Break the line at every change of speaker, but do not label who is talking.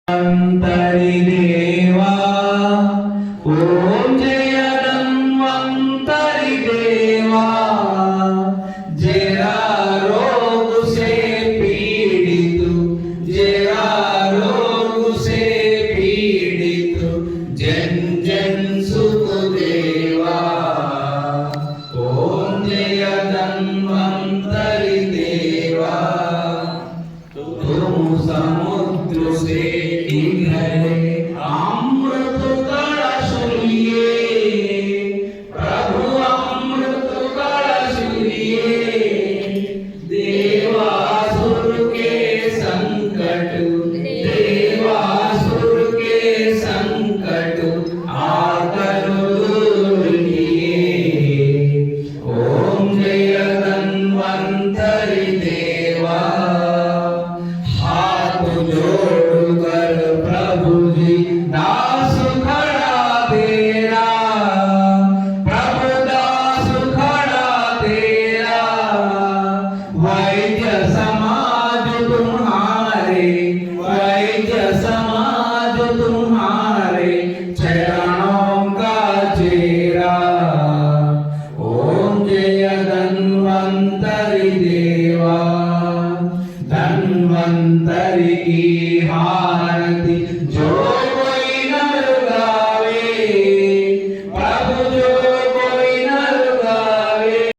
धन्वन्तरि देवा ॐ जय धन्वन्तरि देवा जरा रोग से पीड़ित जरा रोग से पीड़ित जन जन सुख देवा ॐ जय धन्वन्तरि देवा तुम समुद्र से निकले अमृत कलश लिए प्रभु अमृत कलश लिए देवासुर के संकट आकर दूर किए ओम जय धन्वन्तरि देवा जोड़कर प्रभु जी दास खड़ा तेरा प्रभु दास खड़ा तेरा वैद्य समाज तुम्हारे चरणों का चेहरा ओम जय धन्वन्तरि देवा धन्वन्तरि की